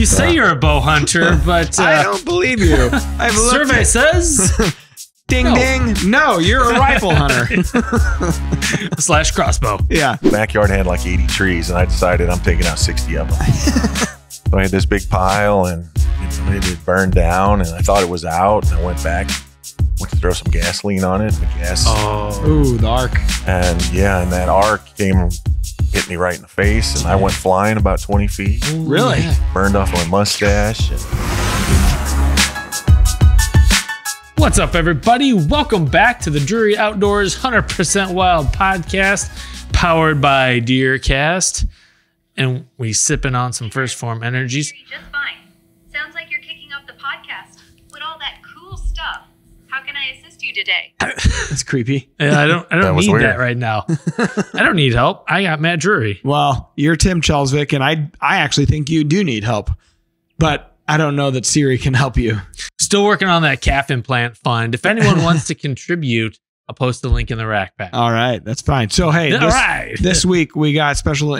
You say you're a bow hunter, but I don't believe you. I've looked survey says ding ding. No, you're a rifle hunter. / crossbow. Yeah. Backyard had like 80 trees, and I decided I'm taking out 60 of them. So I had this big pile, and it had burned down, and I thought it was out, and I went back, went to throw some gasoline on it. The gas. Ooh, the arc. And yeah, and that arc hit me right in the face, and I went flying about 20 feet. Ooh, really? Yeah. Burned off my mustache. What's up, everybody? Welcome back to the Drury Outdoors 100% Wild podcast, powered by DeerCast. And we sipping on some First Form Energies. Just fine. Sounds like you're kicking up the podcast with all that cool stuff. How can I assist you today? That's creepy. Yeah, I don't was need weird. that right now. I don't need help. I got Matt Drury. Well, you're Tim Chelsvik, and I actually think you do need help. But I don't know that Siri can help you. Still working on that calf implant fund. If anyone wants to contribute, I'll post the link in the rack pack. All right, that's fine. So, hey, this week we got special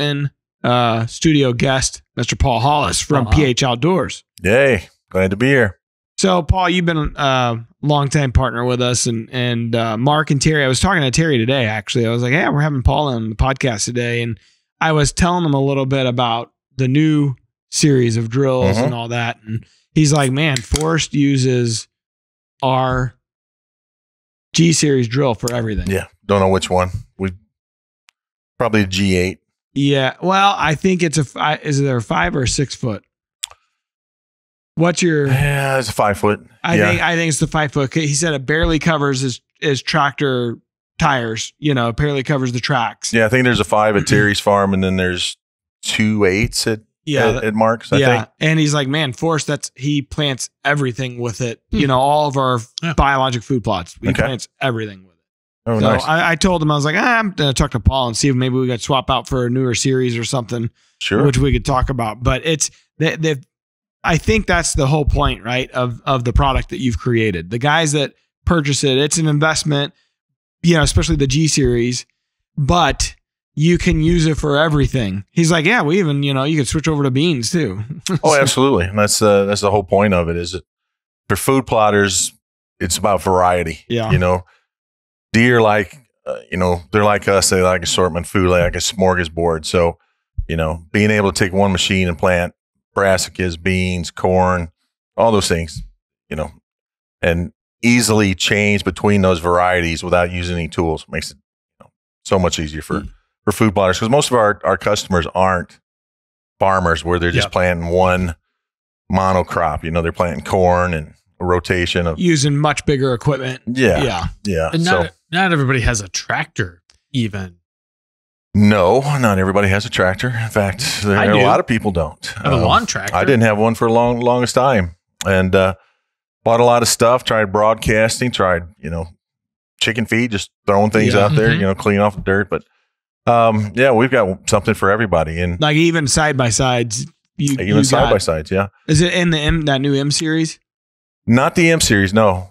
studio guest, Mr. Paul Hollis from PH Outdoors. Yay. Glad to be here. So, Paul, you've been a longtime partner with us, and Mark and Terry. I was talking to Terry today, actually. I was like, hey, we're having Paul on the podcast today. And I was telling him a little bit about the new series of drills and all that. And he's like, man, Forrest uses our G series drill for everything. Yeah. Don't know which one. Probably a G8. Yeah. Well, I think it's is there a 5 or 6 foot? What's your? Yeah, it's a 5 foot. I think it's the 5 foot. He said it barely covers his tractor tires. You know, it barely covers the tracks. Yeah, I think there's a 5 at Terry's farm, and then there's 2 8s at Mark's. I think. And he's like, man, Forrest, he plants everything with it. You know, all of our biologic food plots. He plants everything with it. Oh, so nice. I told him, I was like, I'm gonna talk to Paul and see if maybe we could swap out for a newer series or something. Sure. Which we could talk about. But it's I think that's the whole point, right, of the product that you've created. The guys that purchase it, it's an investment, you know, especially the G series, but you can use it for everything. He's like, yeah, we even, you know, you can switch over to beans too. Oh, absolutely. And that's the whole point of it, is that for food plotters, it's about variety. Yeah. You know, deer they're like us. They like assortment food, like a smorgasbord. So, you know, being able to take one machine and plant brassicas, beans, corn, all those things, you know, and easily change between those varieties without using any tools makes it, you know, so much easier for food plotters, because most of our customers aren't farmers where they're just planting one monocrop. You know, they're planting corn and a rotation of using much bigger equipment. Yeah. And not everybody has a tractor even. No, not everybody has a tractor. In fact, a lot of people don't. I have a lawn tractor. I didn't have one for longest time, and bought a lot of stuff. Tried broadcasting. Tried, you know, chicken feed, just throwing things out there. You know, clean off the dirt. But we've got something for everybody, and like even side by sides. Side by sides. Yeah. Is it in that new M series? Not the M series. No.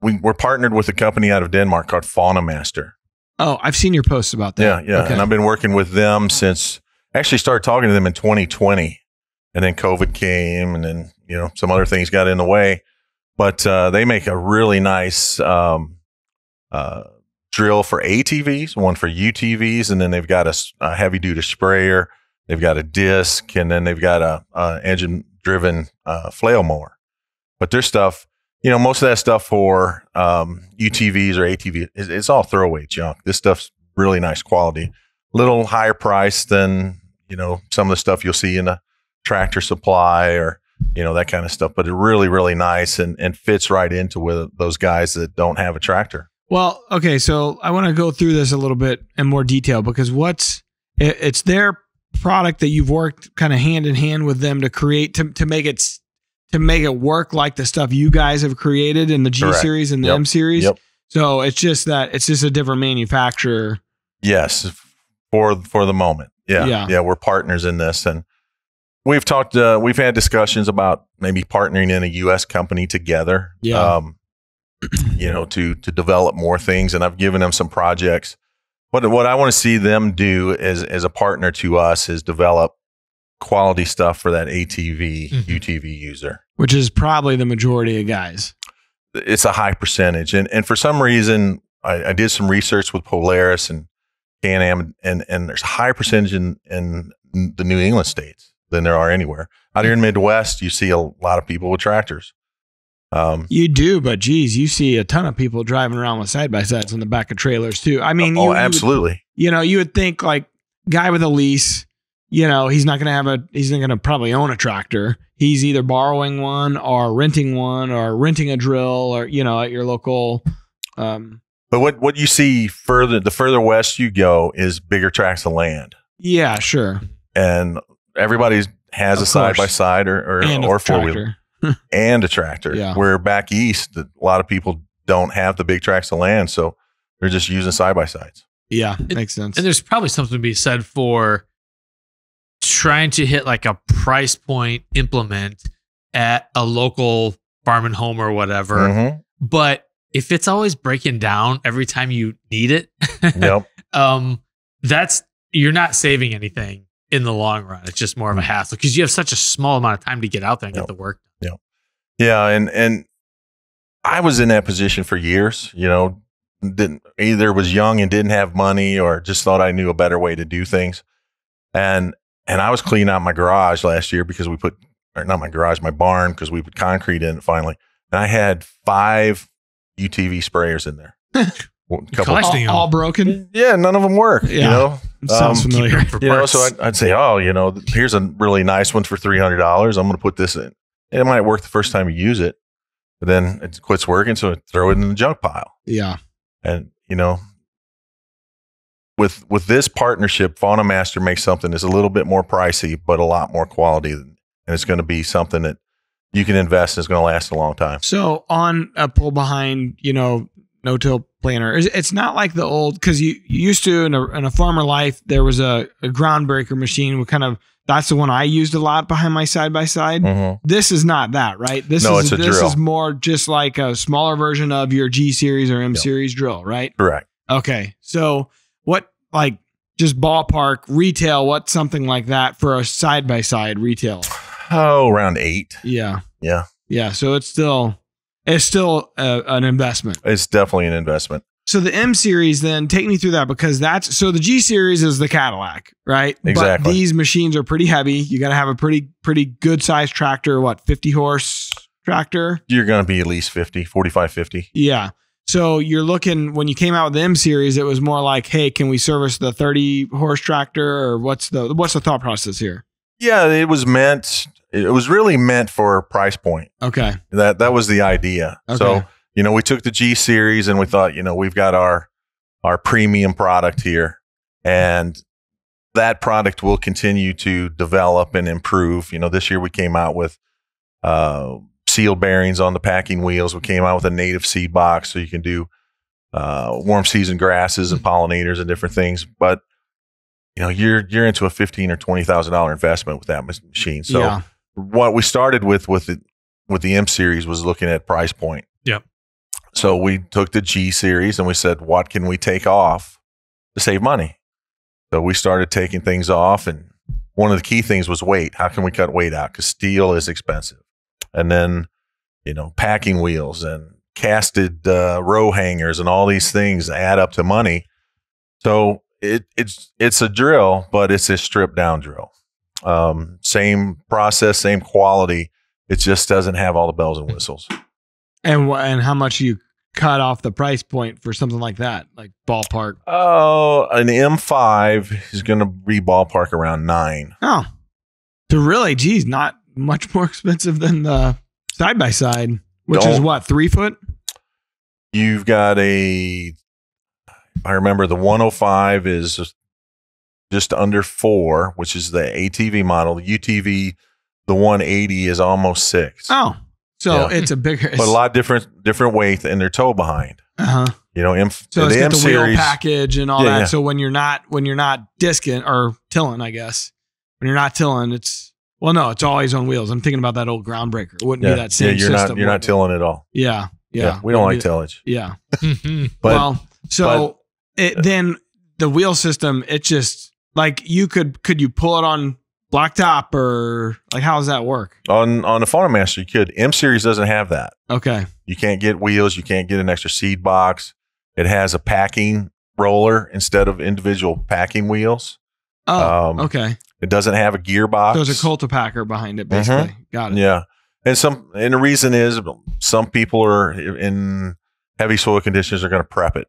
We're partnered with a company out of Denmark called Fauna Master. Oh, I've seen your posts about that. Yeah. Okay. And I've been working with them since, actually started talking to them in 2020, and then COVID came, and then, you know, some other things got in the way, but they make a really nice drill for ATVs, one for UTVs, and then they've got a heavy duty sprayer, they've got a disc, and then they've got a engine driven flail mower. But their stuff, you know, most of that stuff for UTVs or ATVs, it's all throwaway junk. This stuff's really nice quality, little higher price than, you know, some of the stuff you'll see in a Tractor Supply or, you know, that kind of stuff. But it's really, really nice and fits right into with those guys that don't have a tractor. Well, okay, so I want to go through this a little bit in more detail, because it's their product that you've worked kind of hand in hand with them to create to make it work like the stuff you guys have created in the G series and the M series. Yep. So it's just a different manufacturer. Yes, for the moment. Yeah. We're partners in this, and we've had discussions about maybe partnering in a U.S. company together. Yeah. You know, to develop more things, and I've given them some projects. What I want to see them do as a partner to us is develop quality stuff for that ATV, UTV user. Which is probably the majority of guys. It's a high percentage. And for some reason, I did some research with Polaris and Can-Am, and there's a higher percentage in the New England states than there are anywhere. Out here in Midwest, you see a lot of people with tractors. You do, but geez, you see a ton of people driving around with side-by-sides in the back of trailers too. I mean, absolutely. You would think like guy with a lease, he's not going to probably own a tractor. He's either borrowing one or renting a drill or, at your local. But what you see the further west you go is bigger tracts of land. Yeah, sure. And everybody has a side-by-side or four-wheeler. And a tractor. Yeah. Where back east, a lot of people don't have the big tracts of land, so they're just using side-by-sides. Yeah, makes sense. And there's probably something to be said for trying to hit like a price point implement at a local farm and home or whatever. Mm-hmm. But if it's always breaking down every time you need it, yep. You're not saving anything in the long run. It's just more of a hassle because you have such a small amount of time to get out there and get the work done. Yeah. And I was in that position for years, either was young and didn't have money or just thought I knew a better way to do things. And I was cleaning out my garage last year because my barn, because we put concrete in it finally. And I had 5 UTV sprayers in there. Collecting all broken? Yeah, none of them work, Sounds familiar. So I'd say, here's a really nice one for $300. I'm going to put this in. It might work the first time you use it, but then it quits working, so I throw it in the junk pile. Yeah. And, with this partnership, Fauna Master makes something that's a little bit more pricey, but a lot more quality. And it's going to be something that you can invest and it's going to last a long time. So on a pull behind, no-till planter, it's not like the old, because you used to, in a farmer life, there was a groundbreaker machine with that's the one I used a lot behind my side-by-side. Mm-hmm. This is not that, right? This is more just like a smaller version of your G series or M series drill, right? Correct. Okay. So what, just ballpark retail, what's something like that for a side-by-side retail? Oh, around 8. Yeah. Yeah. Yeah. So it's still an investment. It's definitely an investment. So the M series, then take me through that, because the G series is the Cadillac, right? Exactly. But these machines are pretty heavy. You got to have a pretty good sized tractor. 50 horse tractor? You're going to be at least 45, 50. Yeah. So you're looking, when you came out with the M series, it was more like, hey, can we service the 30 horse tractor, or what's the thought process here? Yeah, it was really meant for a price point. Okay. That was the idea. Okay. So, we took the G series and we thought, we've got our premium product here, and that product will continue to develop and improve. This year we came out with seal bearings on the packing wheels. We came out with a native seed box, so you can do warm season grasses and pollinators and different things. But you're into a $15,000 or $20,000 investment with that machine. So what we started with the M series was looking at price point. Yep. So we took the G series and we said, what can we take off to save money? So we started taking things off, and one of the key things was weight. How can we cut weight out? Because steel is expensive. And then, packing wheels and casted row hangers and all these things add up to money. So it's a drill, but it's a stripped down drill. Same process, same quality. It just doesn't have all the bells and whistles. And how much you cut off the price point for something like that, like ballpark? Oh, an M5 is going to be ballpark around 9. Oh, so really, geez, not much more expensive than the side-by-side, which is what, 3 foot? You've got I remember the 105 is just under 4, which is the ATV model. The UTV, the 180 is almost 6. Oh, so it's a bigger, but a lot different weight in their toe behind. So it's got the wheel package and all that. Yeah. So when you're not disking or tilling, I guess when you're not tilling, it's always on wheels. I'm thinking about that old groundbreaker. It wouldn't be that same system. You're not tilling at all. Yeah. We don't like tillage. Yeah. But, then the wheel system, it just like could you pull it on Black top or like how does that work? On the Phonomaster, you could. M Series doesn't have that. Okay. You can't get wheels. You can't get an extra seed box. It has a packing roller instead of individual packing wheels. Oh, okay. It doesn't have a gearbox. There's a cultipacker behind it, basically. Got it. Yeah. And the reason is some people are in heavy soil conditions are going to prep it.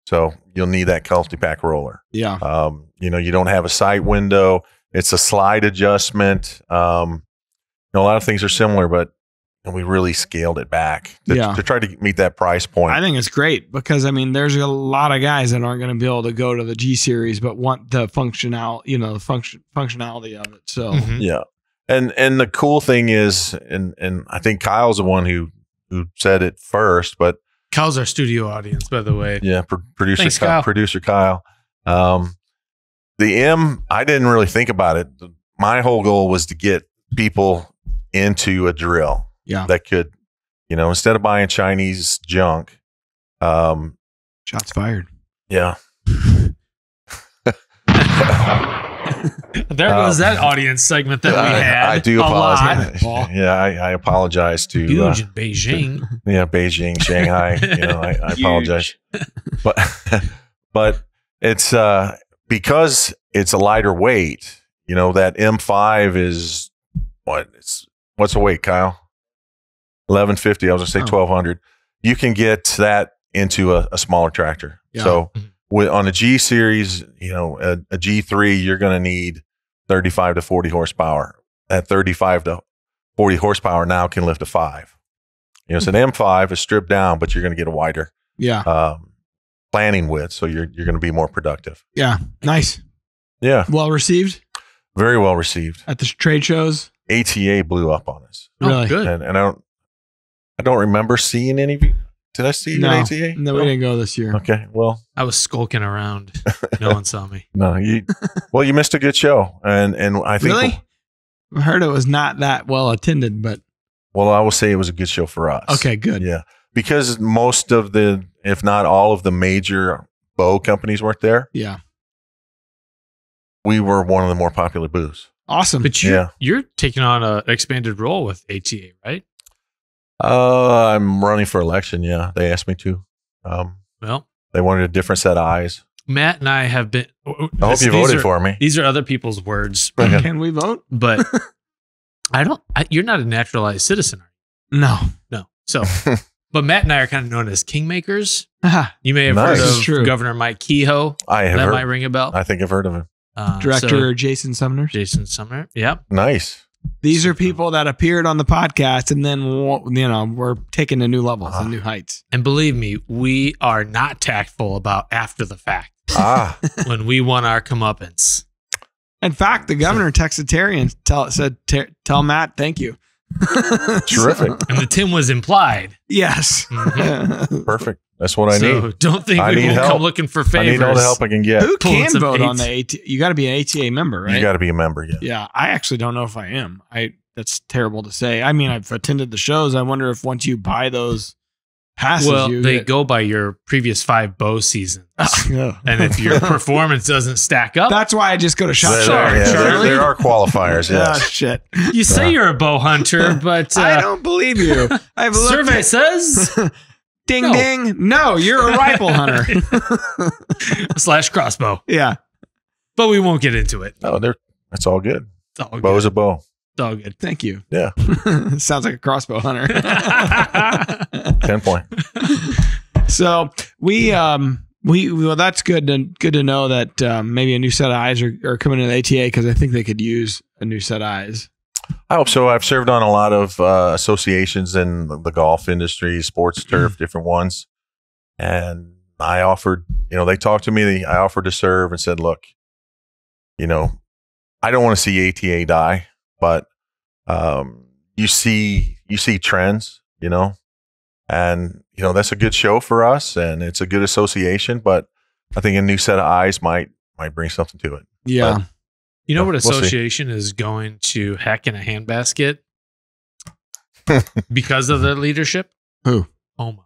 So you'll need that cultipack roller. Yeah. You don't have a sight window. It's a slide adjustment. A lot of things are similar, but we really scaled it back to try to meet that price point. I think it's great because there's a lot of guys that aren't going to be able to go to the G series, but want the functionality of it. So yeah. And the cool thing is, and I think Kyle's the one who said it first, but Kyle's our studio audience, by the way. Yeah, producer Thanks, Kyle. Producer Kyle. The M, I didn't really think about it. My whole goal was to get people into a drill. Yeah. That could, instead of buying Chinese junk. Shots fired. Yeah. There goes that audience segment that we had. I do apologize. Paul. Yeah, I apologize to huge in Beijing. Yeah, Beijing, Shanghai. I apologize. But it's because it's a lighter weight. That M5 is what's the weight, Kyle? 1150. I was gonna say 1200. You can get that into a smaller tractor. Yeah. So on a G series, a G3, you're going to need 35 to 40 horsepower. That 35 to 40 horsepower now can lift a 5. So an M5 is stripped down, but you're going to get a wider planning width, so you're going to be more productive. Yeah, nice. Yeah, well received. Very well received at the trade shows. ATA blew up on us. Really good. And I don't remember seeing any of you. Did I see you at ATA? No, we didn't go this year. Okay, well, I was skulking around. No one saw me. No, you missed a good show, and I think really, I heard it was not that well attended, but I will say it was a good show for us. Okay, good. Yeah, because most of the, if not all of the major bow companies weren't there. Yeah, we were one of the more popular booths. Awesome, but you're taking on an expanded role with ATA, right? I'm running for election. Yeah, they asked me to. Well, they wanted a different set of eyes. Matt and I have been. I hope you voted for me. These are other people's words. Can we vote? But you're not a naturalized citizen, are you? No. So, but Matt and I are kind of known as kingmakers. You may have heard of Governor Mike Kehoe. I have. That might ring a bell. I think I've heard of him. Director Jason Sumner. Yep. Nice. These are people that appeared on the podcast and then, we're taking to new levels and new heights. And believe me, we are not tactful about after the fact. When we won our comeuppance. In fact, the governor texted Terry and said, tell Matt, thank you. Terrific. And the Tim was implied. Yes. Mm-hmm. Perfect. That's what I need. So don't think we won't come looking for favors. I need all the help I can get. Who can vote on the ATA? You got to be an ATA member, right? You got to be a member, yeah. Yeah, I actually don't know if I am. That's terrible to say. I've attended the shows. I wonder if once you buy those passes, they go by your previous 5 bow seasons. And if your performance doesn't stack up, that's why I just go to Shot Charlie. There are qualifiers. Yes. Shit. You say you're a bow hunter, but I don't believe you. I've survey says. Ding, ding. No, you're a rifle hunter. / crossbow. Yeah. But we won't get into it. No, that's all good. It's all good. Bow's a bow. It's all good. Thank you. Yeah. Sounds like a crossbow hunter. 10 point. So well, that's good to know that maybe a new set of eyes are coming to the ATA because I think they could use a new set of eyes. I hope so. I've served on a lot of associations in the golf industry, sports turf, different ones. And I offered, they talked to me. I offered to serve and said, look, I don't want to see ATA die, but you see trends, and, that's a good show for us and it's a good association, but I think a new set of eyes might bring something to it. Yeah. But, what association is going to heck in a handbasket because of the leadership? Who? Oma.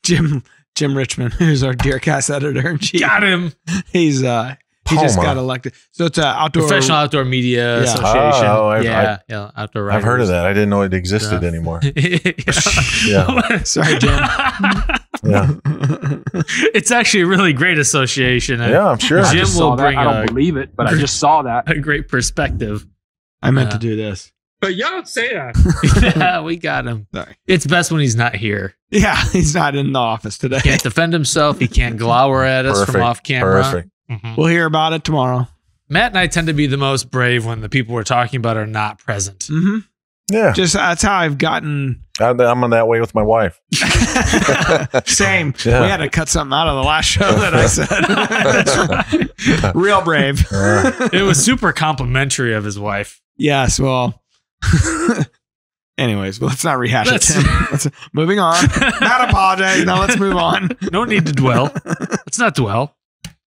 Jim Richmond, who's our DeerCast editor in chief. Got him. He's He just POMA. got elected. So it's an outdoor Professional Outdoor Media Yeah. Association. Oh, Outdoor I've heard of Writers. that. I didn't know it existed Yeah. anymore. Yeah. Sorry, Jim. Yeah. It's actually a really great association. Yeah, I'm sure. I Jim just will saw that. bring I don't a- believe it, but I just saw that. A great perspective. I meant to do this. But you don't say that. Yeah, we got him. Sorry. It's best when he's not here. Yeah, he's not in the office today. Can't defend himself. He can't glower at us from Perfect. off camera. Perfect. Mhm. We'll hear about it tomorrow. Matt and I tend to be the most brave when the people we're talking about are not present. Mm-hmm. Yeah. Just that's how I've gotten. I'm that way with my wife. Same. Yeah. We had to cut something out of the last show that I said. That's right. Real brave. It was super complimentary of his wife. Yes. Well. Anyways, let's not rehash Let's- it. Tim. Let's moving on. Not apologize. Now let's move on. No need to dwell. Let's not dwell.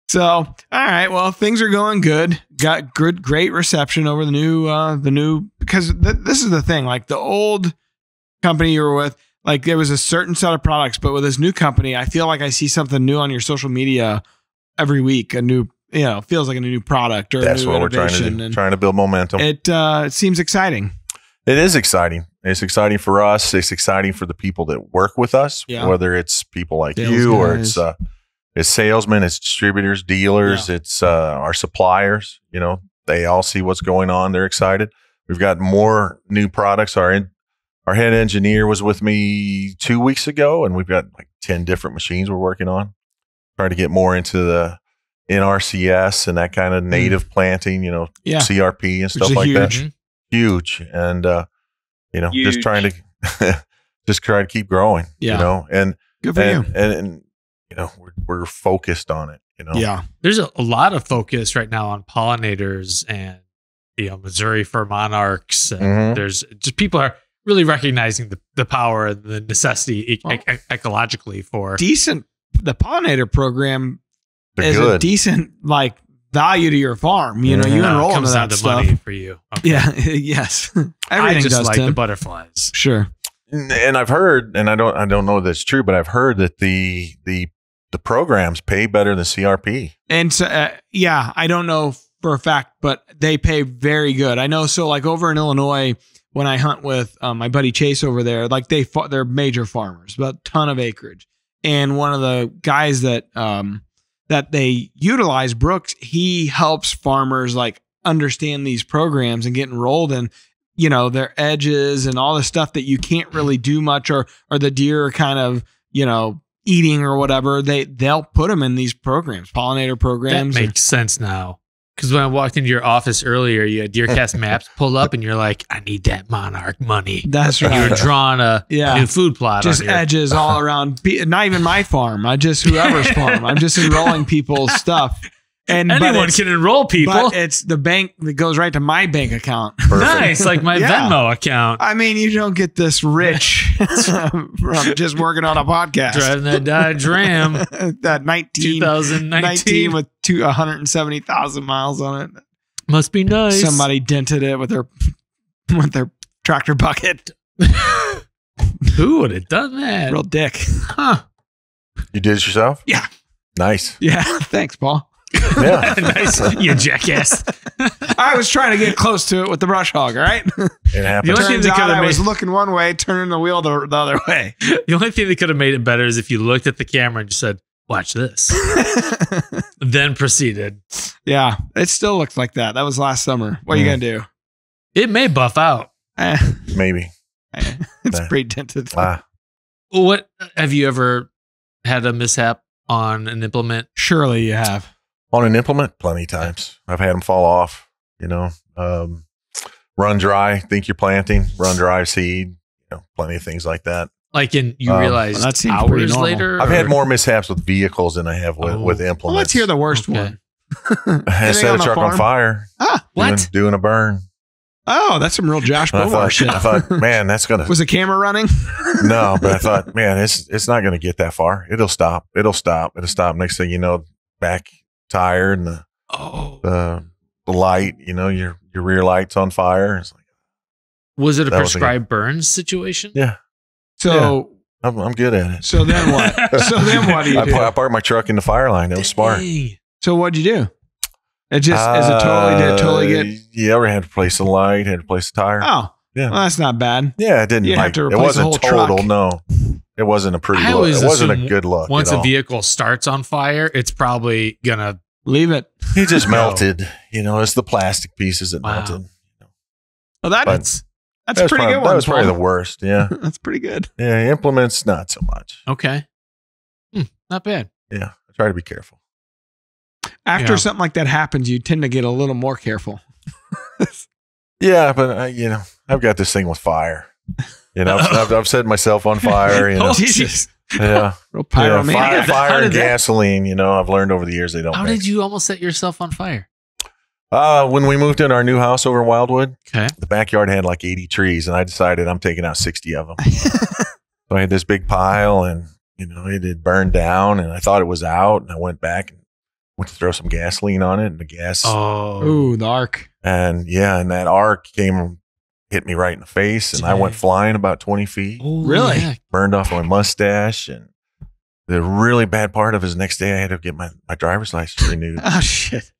So, all right. Well, things are going good. Got great reception over the new because this is the thing. Like the old company you were with, like there was a certain set of products, but with this new company, I feel like I see something new on your social media every week. A new, feels like a new product or That's a new what we're trying to innovation, do. and Trying to build momentum. it seems exciting. It is exciting. It's exciting for us. It's exciting for the people that work with us, Yeah. whether it's people like Sales you or guys. it's salesmen, it's distributors, dealers, it's our suppliers. They all see what's going on. They're excited. We've got more new products. Our head engineer was with me 2 weeks ago, and we've got like 10 different machines we're working on. Trying to get more into the NRCS and that kind of native planting, Yeah. CRP and Which stuff is like that. huge. Huge. And, just Huge. trying to keep growing, Yeah. and, Good for you. and we're focused on it, Yeah. There's a lot of focus right now on pollinators and Missouri fir monarchs. And Mhm. there's just people are really recognizing the power and the necessity Well, ecologically for. Decent. The pollinator program They're is a good. decent value to your farm. You Mhm. enroll comes into down that to stuff. money for you. Okay. Yeah. Yes. I Everything just does, like Tim. the butterflies. Sure. And I've heard, and I don't know if that's true, but I've heard that the programs pay better than CRP. And so, I don't know for a fact, but they pay very good. I know. So like over in Illinois, when I hunt with my buddy Chase over there, like they're major farmers, about a ton of acreage. And one of the guys that they utilize, Brooks, he helps farmers like understand these programs and get enrolled in, their edges and all the stuff that you can't really do much or the deer are kind of, eating or whatever. They'll put them in these programs, pollinator That programs. makes sense now. Because when I walked into your office earlier, you had DeerCast maps pulled up and you're like, I need that monarch money. That's And you right. were drawing a Yeah. new food plot Just on here. edges all around. Not even my farm. I just whoever's farm. I'm just enrolling people's stuff. And but Anyone it's- can enroll people. But it's the bank that goes right to my bank account. Nice, like my Yeah. Venmo account. I mean, you don't get this rich from just working on a podcast. Driving that Dodge Ram, That 19 2019. with 170,000 miles on it. Must be nice. Somebody dented it with their tractor bucket. Who would have done that? Real dick. Huh. You did it yourself? Yeah. Nice. Yeah. Thanks, Paul. Yeah. Nice, you jackass. I was trying to get close to it with the brush hog. All right. It happens. The only thing Turns that out could have I was made looking one way, turning the wheel the other way. the only thing that could have made it better is if you looked at the camera and just said, "Watch this," then proceeded. Yeah, it still looks like that. That was last summer. What are you gonna do? It may buff out. Maybe. It's pretty dented. What have you ever had a mishap on an implement? Surely you have. On an implement, plenty of times. I've had them fall off, run dry, think you're planting, run dry seed, plenty of things like that. Like you realize that seems pretty hours normal. later? I've had or- more mishaps with vehicles than I have with implements. Well, let's hear the worst Okay. one. I set on a the truck on farm? fire. Ah, What? Doing a burn. oh, that's some real Josh And Bowler shit. I thought, man, that's gonna Was the camera running? no, but I thought, man, it's not gonna get that far. It'll stop. Next thing you know, back tire and the light, your rear light's on fire. It's like, Was it a That was a prescribed burns situation? yeah, So, I'm good at it. so then what? So then what do you do? I parked my truck in the fire line. It was smart. Dang. So what'd you do? It just is it totally get. You ever had to replace the light? Had to replace the tire? Oh, yeah. Well, that's not bad. Yeah, it didn't. You'd have to it replace the wasn't whole total. truck. No, it wasn't a pretty I look. always It wasn't a assume good look. Once at a all. vehicle starts on fire, it's probably gonna. Leave it. He just melted. It's the plastic pieces that Wow. melted. Well, But that's a pretty probably, good one. That was probably Paul. the worst. Yeah, That's pretty good. yeah. Implements, not so much. Okay. Not bad. Yeah, I try to be careful. After Yeah. something like that happens, you tend to get a little more careful. Yeah, but I've got this thing with fire. I've set myself on fire. Oh, Jesus. Yeah. Real Fire, pyromaniac. fire and gasoline. I've learned over the years they don't. How mix. did you almost set yourself on fire? When we moved in our new house over in Wildwood, Okay. the backyard had like 80 trees, and I decided I'm taking out 60 of them. So I had this big pile, and it had burned down, and I thought it was out, and I went back and went to throw some gasoline on it, and the gas, Oh. Ooh, the arc. and that arc hit me right in the face, and I went Dang. flying about 20 feet, Holy Really? heck. burned off my mustache, and the really bad part of it is the next day I had to get my driver's license renewed. Oh, shit.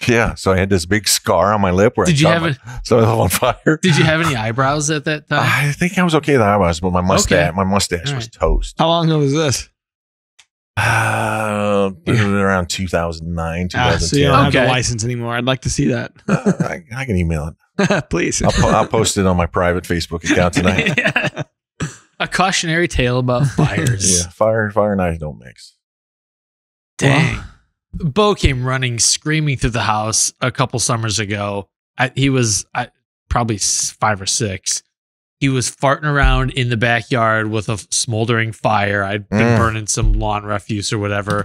Yeah, so I had this big scar on my lip where Did I you caught have myself on fire. Did you have any eyebrows at that time? I think I was okay with the eyebrows, but my mustache All was right. toast. How long ago was this? Around 2009, 2010. So you don't have the Okay. license anymore. I'd like to see that. I can email it. Please. I'll post it on my private Facebook account tonight. Yeah. A cautionary tale about fires. Yeah, fire and ice don't mix. Dang. Bo came running, screaming through the house a couple summers ago. He was probably 5 or 6. He was farting around in the backyard with a smoldering fire. I'd been burning some lawn refuse or whatever.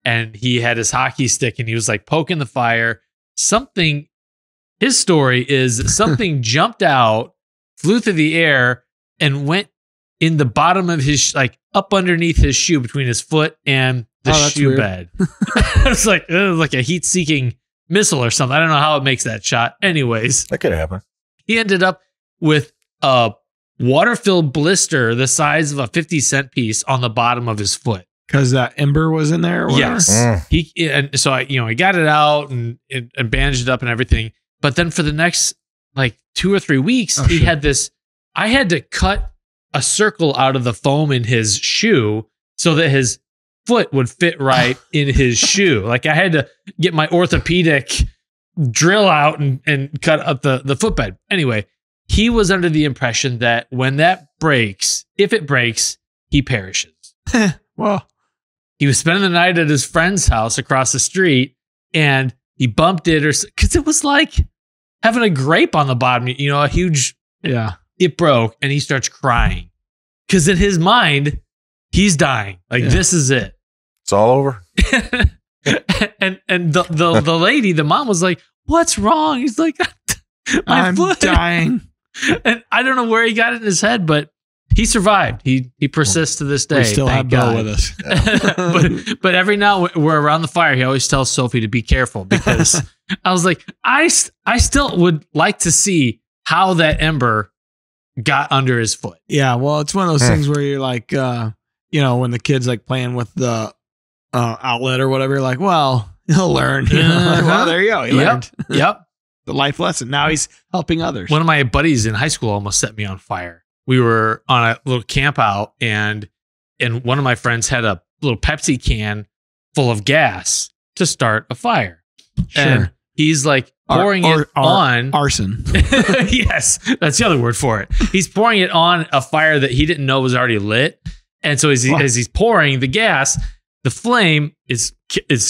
And he had his hockey stick and he was like poking the fire. His story is something jumped out, flew through the air, and went in the bottom of his, up underneath his shoe between his foot and the Oh, that's shoe weird. bed. It was like a heat-seeking missile or something. I don't know how it makes that shot. Anyways, That could happen. he ended up with a water-filled blister the size of a 50-cent piece on the bottom of his foot. Because that ember was in there or whatever? Yes. And so I got it out and bandaged it up and everything. But then for the next 2 or 3 weeks, he had this. I had to cut a circle out of the foam in his shoe so that his foot would fit right in his shoe. I had to get my orthopedic drill out and cut up the footbed. Anyway, he was under the impression that when that breaks, if it breaks, he perishes. Well, He was spending the night at his friend's house across the street, and he bumped it because it was like having a grape on the bottom, a huge, yeah. it broke, and he starts crying because in his mind, he's dying. This is it. It's all over. and the lady, the mom was like, "What's wrong?" He's like, "My I'm foot." dying. And I don't know where he got it in his head, but he survived. He persists to this day. We still have thank Bo God. with us. but every now we're around the fire, he always tells Sophie to be careful because I was like, I still would like to see how that ember got under his foot. Yeah, well, it's one of those things where you're like, when the kid's playing with the outlet or whatever, you're like, well, he'll learn. Well, there you go. He learned Yep. the life lesson. Now he's helping others. One of my buddies in high school almost set me on fire. We were on a little camp out and one of my friends had a little Pepsi can full of gas to start a fire. Sure. And he's pouring it on arson. Yes, that's the other word for it. He's pouring it on a fire that he didn't know was already lit. And so as he's pouring the gas, the flame is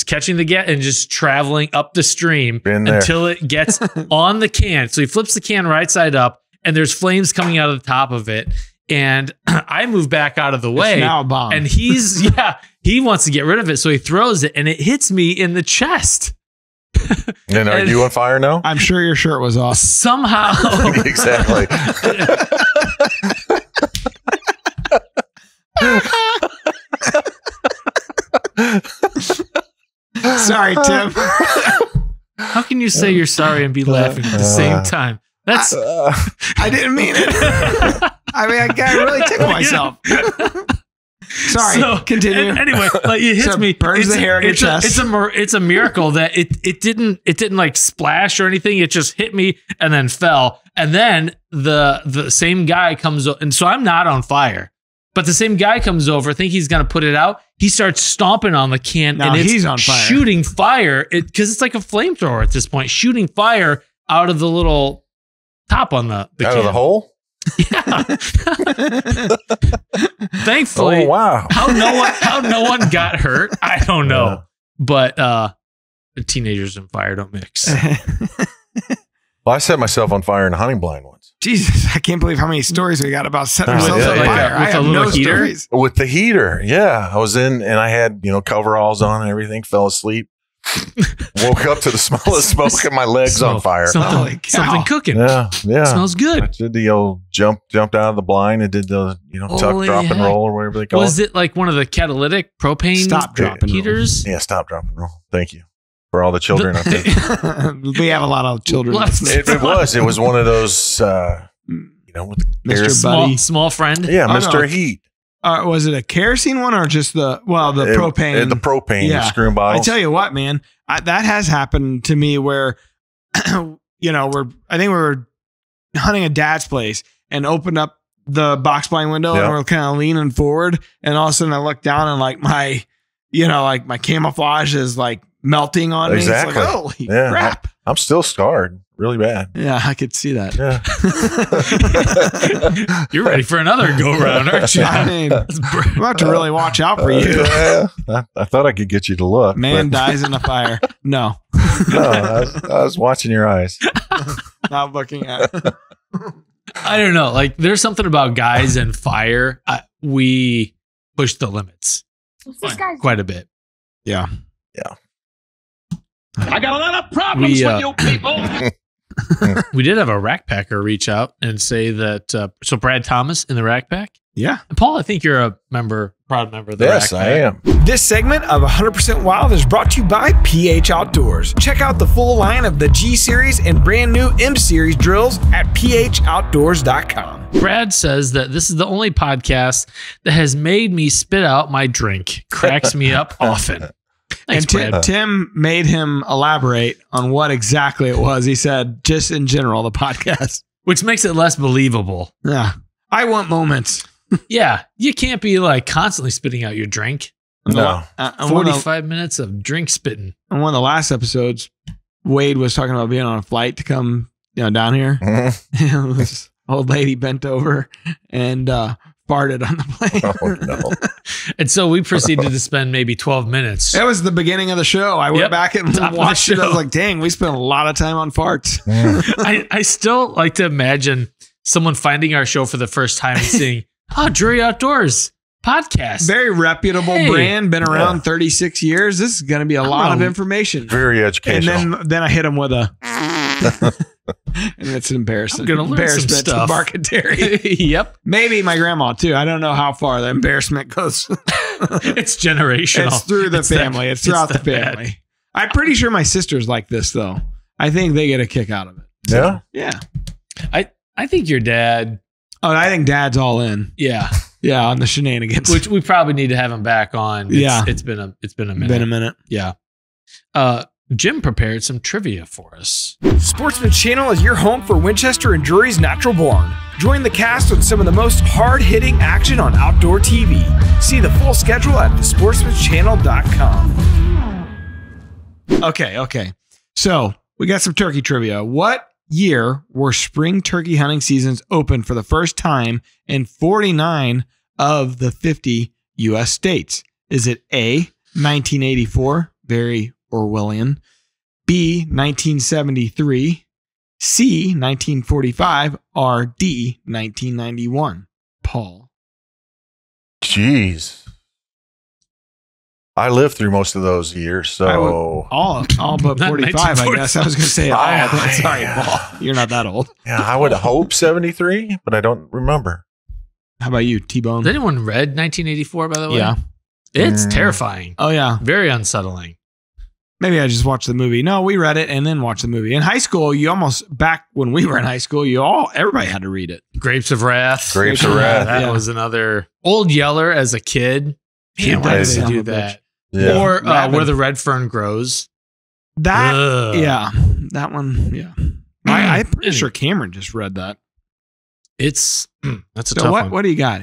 catching the gas and just traveling up the stream until it gets on the can. So he flips the can right side up and there's flames coming out of the top of it. And I move back out of the way. It's now a bomb. And he wants to get rid of it. So he throws it and it hits me in the chest. And are you on fire now? I'm sure your shirt was off. Somehow. Exactly. Sorry, Tim. How can you say you're sorry and be laughing at the same time? That's I didn't mean it. I really tickled myself. Sorry, continue. Anyway, like it hits So me. burns the hair in your chest. It's a miracle that it didn't like splash or anything. It just hit me and then fell. And then the same guy comes and so I'm not on fire. But the same guy comes over, think he's gonna put it out. He starts stomping on the can, Now and it's he's on fire. shooting fire. Because it's like a flamethrower at this point, shooting fire out of the little top on the Out can. of the hole? Yeah. Thankfully, Oh, wow. how no one got hurt, I don't know. Yeah. But the teenagers and fire don't mix. Well, I set myself on fire in a hunting blind once. Jesus, I can't believe how many stories we got about setting Oh, ourselves yeah, on yeah. fire. With I a have little no heater? stories. With the heater, yeah. I was in and I had, coveralls on and everything, fell asleep. Woke up to the smell of smoke and my legs on fire. Holy cow. Something cooking. Yeah, yeah. Smells good. I did the old jumped out of the blind and did the, tuck, Holy drop, and heck. roll or whatever they call Was it. it like one of the catalytic propane Stop, drop, and roll. heaters? Yeah, stop, drop, and roll. Thank you for all the children out there. We have a lot of children. Lots- listening. It was one of those, with the Mr. kerosene- Buddy. Small friend. Yeah, Oh, Mr. no. Heat. Was it a kerosene one or just the propane? The propane Yeah. screwing I bottles. tell you what, man, that has happened to me where, I think we were hunting a dad's place and opened up the box blind window Yeah. and we're kind of leaning forward. And all of a sudden I look down and like my camouflage is like melting on Exactly. me. It's like, holy Yeah. crap. I'm still scarred really bad. Yeah, I could see that. Yeah. You're ready for another go round, aren't you? I mean, I'm about to really watch out for you. Yeah. I thought I could get you to look. Man but dies in a fire. No, no, I was watching your eyes. not looking at. I don't know. Like, there's something about guys and fire. We push the limits quite a bit. Yeah. I got a lot of problems with you people. We did have a rack packer reach out and say that. So Brad Thomas in the rack pack. Yeah. And Paul, I think you're a proud member of the Yes, rack I pack. am. This segment of 100% Wild is brought to you by PH Outdoors. Check out the full line of the G Series and brand new M Series drills at phoutdoors.com. Brad says that this is the only podcast that has made me spit out my drink. Cracks me up often. Thanks, And Brad. Tim made him elaborate on what exactly it was. He said, just in general, the podcast. Which makes it less believable. Yeah. I want moments. Yeah, you can't be like constantly spitting out your drink. No. On one of 45 minutes of drink spitting. on one of the last episodes, Wade was talking about being on a flight to come down here. Mhm. This old lady bent over and farted on the plane. Oh, no. And so we proceeded to spend maybe 12 minutes. That was the beginning of the show. I went Yep. back and Top of the watched it. I was show. like, dang, we spent a lot of time on farts. I still like to imagine someone finding our show for the first time and saying, oh, Drury Outdoors podcast. Very reputable Hey. brand, been around Yeah. 36 years. This is going to be a lot of information. Very And educational. then I hit him with a, and it's an embarrassment. I'm gonna learn some Embarrassment to stuff. Mark and Terry. Yep. Maybe my grandma too. I don't know how far the embarrassment goes. It's generational. It's through the family. It's throughout the that bad. family. I'm pretty sure my sister's like this though. I think they get a kick out of it. Yeah. Yeah. I think your dad, Oh, and I think Dad's all in. yeah, Yeah, on the shenanigans. which we probably need to have him back on. Yeah. It's been a minute. been a minute. Yeah. Jim prepared some trivia for us. Sportsman Channel is your home for Winchester and Drury's natural born. Join the cast on some of the most hard-hitting action on outdoor TV. See the full schedule at thesportsmanchannel.com. Okay. So we got some turkey trivia. What year were spring turkey hunting seasons open for the first time in 49 of the 50 U.S. states? Is it A, 1984, very Orwellian, B, 1973, C, 1945, or D, 1991? Paul. Jeez. I lived through most of those years, so All but Not 45, I guess. I was going to say, sorry, Paul. You're not that old. yeah, I would hope 73, but I don't remember. How about you, T-Bone? Has anyone read 1984, by the way? Yeah. It's Mm. terrifying. Oh, yeah. Very unsettling. Maybe I just watched the movie. No, we read it and then watched the movie. In high school, back when we were in high school, everybody had to read it. Grapes of Wrath. Grapes of Wrath. That was another. Old Yeller as a kid. Man, why did they do that? Yeah. Or Where the Red Fern Grows. That, yeah. That one, yeah. I'm pretty sure Cameron just read that. That's a So tough one. what do you got?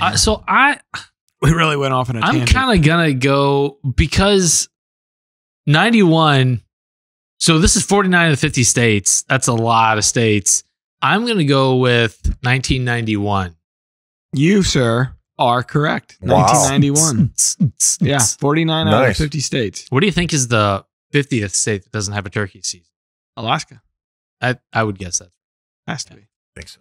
We really went off on a tangent. I'm kind of going to go because 91. So this is 49 of the 50 states. That's a lot of states. I'm going to go with 1991. You, sir, are correct. Wow. 1991. Yeah, 49 out of 50 states. What do you think is the 50th state that doesn't have a turkey season? Alaska. I would guess that. Has to be. I think so.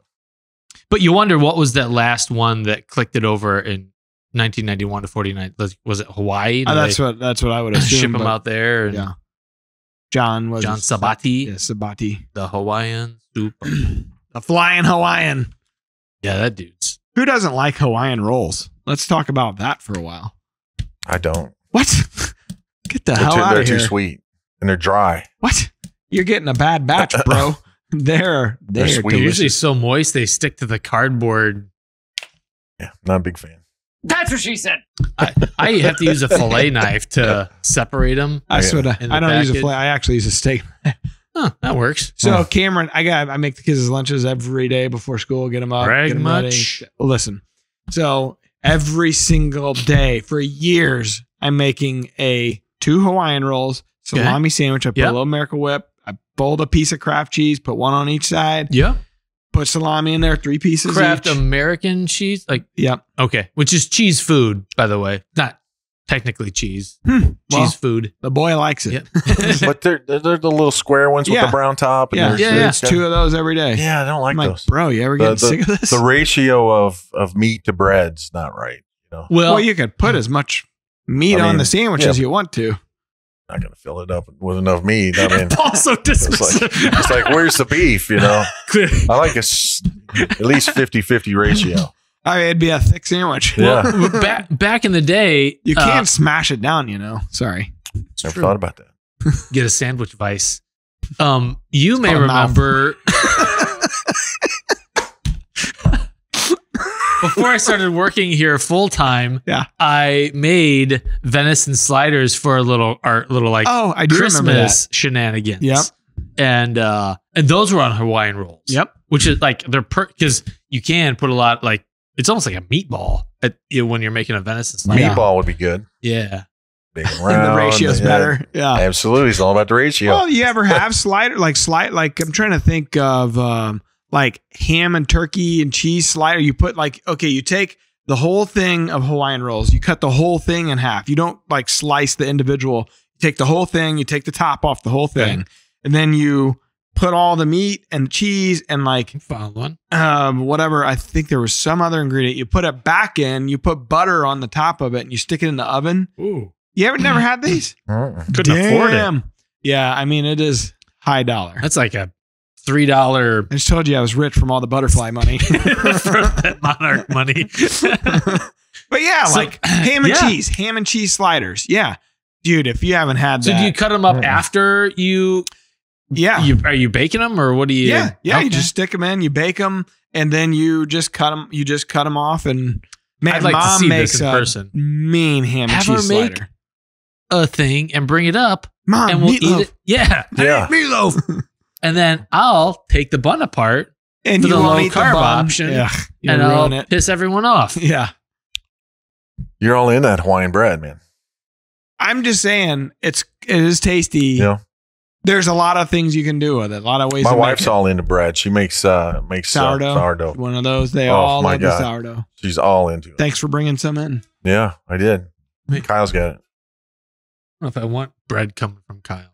But you wonder what was that last one that clicked it over in 1991 to 49? Was it Hawaii? Did That's what I would assume. ship them out there. And Yeah. John Sabati. Yeah, Sabati. The Hawaiian soup. The flying Hawaiian. Yeah, that dude's. Who doesn't like Hawaiian rolls? Let's talk about that for a while. I don't. What? Get the hell out They're of here. too sweet and they're dry. What? You're getting a bad batch, bro. They're sweet. They're delicious. usually so moist they stick to the cardboard. Yeah, not a big fan. That's what she said. I have to use a fillet knife to separate them. I sort of. In the I don't use a package. fillet. I actually use a steak. Huh, that works. So Cameron, I make the kids' lunches every day before school. Get them up. Brag get them much? ready. Listen. So every single day for years, I'm making 2 Hawaiian rolls, salami sandwich. I put a little Miracle Whip. I fold a piece of Kraft cheese, put one on each side. Yeah. Put salami in there, 3 pieces Kraft each. American cheese? Yep. Okay. Which is cheese food, by the way. Not technically cheese. Well, Cheese food. the boy likes it. Yep. But they're the little square ones with Yeah. the brown top. And Yeah, they're- it's 2 of those every day. Yeah, I don't like I'm like, those. bro, you ever getting sick of this? The ratio of meat to bread's not right. You know, Well, Well, you could put as much meat I on mean, the sandwich as you want to. not gonna fill it up with enough meat. I mean, Paul's so dismissive. it's like where's the beef? You know, I like at least 50-50 ratio. I mean, it'd be a thick sandwich. Yeah, back in the day, You can't smash it down, Sorry. it's never true. thought about that. Get a sandwich vice. You may called a mouth. remember before I started working here full time, Yeah. I made venison sliders for our little like Oh, I do remember Christmas shenanigans. Yep. And those were on Hawaiian rolls. Yep. Which is like because you can put a lot like it's almost like a meatball when you're making a venison slider. Yeah. Meatball would be good. Yeah. Big and And round. the ratio's yeah. better. Yeah. Absolutely, it's all about the ratio. Well, you ever have like I'm trying to think of like ham and turkey and cheese slider. You put you take the whole thing of Hawaiian rolls, you cut the whole thing in half. You don't like slice the individual. You take the whole thing, you take the top off the whole thing, Okay. and then you put all the meat and cheese and Found one. whatever. I think there was some other ingredient. You put it back in, you put butter on the top of it, and you stick it in the oven. Ooh. You ever never had these? Couldn't afford it. Yeah, I mean, it is high dollar. That's like a $3 I just told you I was rich from all the butterfly money. for that Monarch money. But yeah, So- like ham and cheese sliders. Yeah. Dude, if you haven't had So that. do you cut them up after you? yeah. Are you baking them or what do you? yeah. Yeah. Okay. You just stick them in, you bake them, and then you just cut them. You just cut them off. And man, I'd like to mom see makes this in a person. mean ham and Have her cheese make slider. a thing and bring it up, Mom, and we'll meatloaf. eat it. Yeah, Yeah. Meatloaf. and then I'll take the bun apart And For you the won't low eat the carb bun. option, Yeah. You and I'll ruin it. piss everyone off. Yeah. You're all in that Hawaiian bread, man. I'm just saying it is tasty. You know, There's a lot of things you can do with it. A lot of ways my to wife's make it. all into bread. She makes Sourdough. sourdough. One of those. They Oh, all my love the God. sourdough. She's all into it. Thanks for bringing some in. Yeah, I did. Wait. Kyle's got it. I don't know if I want bread coming from Kyle.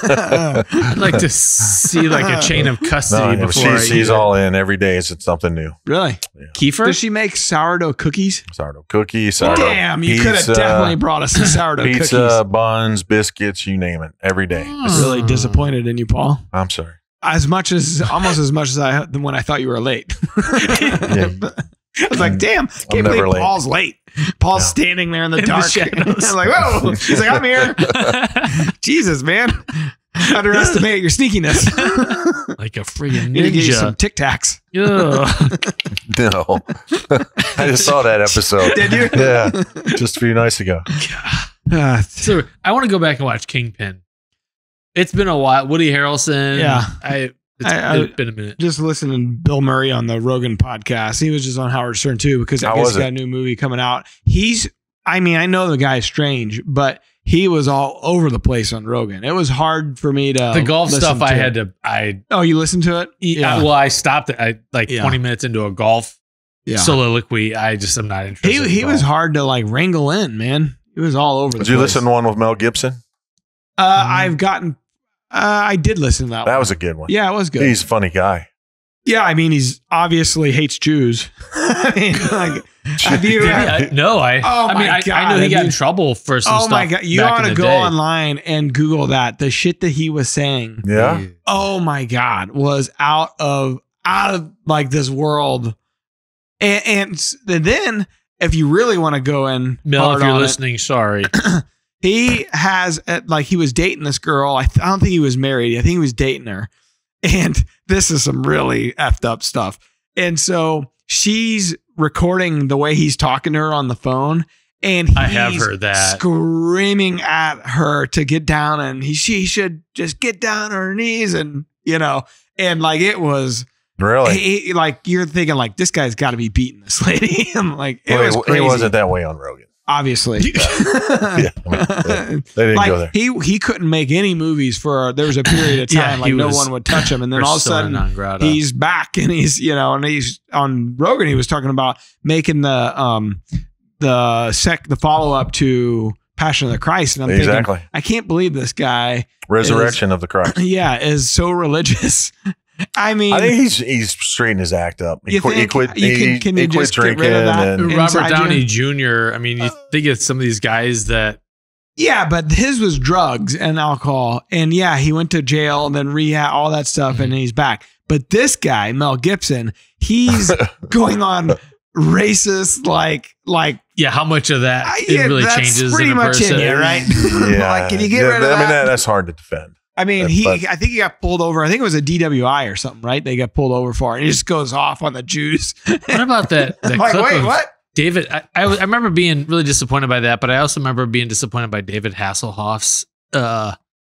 I'd like to see like a chain of custody No, before I eat she's it. all in every day. It's something new. Really? Kefir. Does she make sourdough cookies? Sourdough cookies, sourdough Damn, you could have pizza, definitely brought us some sourdough pizza, cookies. buns, biscuits, you name it, every day. Really disappointed in you, Paul. I'm sorry. Almost as much as when I thought you were late. Yeah. I was like, damn, can't never believe late. Paul's late. Paul's standing there in the In the dark. shadows. I'm like, whoa. He's like, I'm here. Jesus, man. Underestimate your sneakiness. Like a friggin' Need to get you some ninja. Tic Tacs. Ugh. No. I just saw that episode. Did you? Yeah. Just a few nights ago. So I want to go back and watch Kingpin. It's been a while. Woody Harrelson. Yeah. It's been a minute. Just listening to Bill Murray on the Rogan podcast. He was just on Howard Stern too, because I How guess was he's got it? a new movie coming out. I know the guy's strange, but he was all over the place on Rogan. It was hard for me to The golf listen stuff to I it. had to. Oh, you listened to it? Well, I stopped it. Yeah. 20 minutes into a golf soliloquy. I just am not interested. He in was golf. hard to like wrangle in, man. He was all over the Did place. you listen to one with Mel Gibson? I did listen to that one. That was a good one. Yeah, it was good. He's a funny guy. Yeah, I mean, he's obviously hates Jews. I mean, like, have you? No, I Oh my I God, know he have got you- in trouble for some Oh stuff. my God. You back ought in to the go day. online and Google that. The shit that he was saying. Yeah. Oh my God, was out of like this world. And then if you really want to go in, Mel, hard if you're on it, listening, sorry. he has like he was dating this girl. I don't think he was married. I think he was dating her. And this is some really effed up stuff. And so she's recording the way he's talking to her on the phone. And he's I have heard that. screaming at her to get down, and she should just get down on her knees, and and like it was Really? like you're thinking like this guy's got to be beating this lady. I'm like it was He crazy. wasn't that way on Rogan. Obviously. Yeah. I mean, they didn't go there. He couldn't make any movies for there was a period of Yeah, time like he no was one would touch him, and then all of a persona sudden non grata. he's back, and he's and he's on Rogan. He was talking about making the follow up to Passion of the Christ, and I'm Exactly. thinking I can't believe this guy Resurrection of the Christ. is so religious. I mean, I think he's straightening his act up. He You quit, he think quit, you he, can you he quit just get drinking. rid of that? And Robert inside Downey Jr. I mean, you think of some of these guys that yeah, but his was drugs and alcohol. And yeah, he went to jail and then rehab, all that stuff, and he's back. But this guy, Mel Gibson, he's going on racist, like how much of that yeah, it really that's changes pretty in a much person. in it, right? yeah, Like, can you get rid of I mean, that? that's hard to defend. I mean, But- I think he got pulled over. I think it was a DWI or something, right? They got pulled over for it. And he just goes off on the Jews. What about that I'm clip like, wait, of what? David? I remember being really disappointed by that, but I also remember being disappointed by David Hasselhoff's.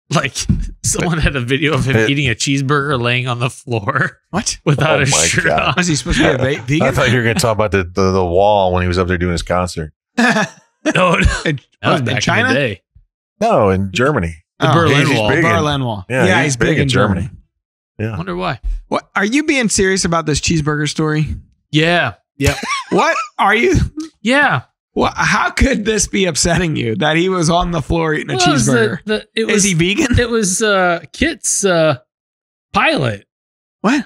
Like someone had a video of him eating a cheeseburger laying on the floor What? without Oh a my shirt God. on. Was he supposed to be a I vegan? thought you were going to talk about the wall when he was up there doing his concert. No, that In was back in China? the day. No, in Germany. The Berlin he's Wall. big in- Berlin Wall. Yeah, he's big in Germany. Yeah. I wonder why. What are you being serious about this cheeseburger story? Yeah. What are you? Yeah. What? How could this be upsetting you that he was on the floor eating a Well, it was cheeseburger? Is he vegan? It was Kit's pilot. What?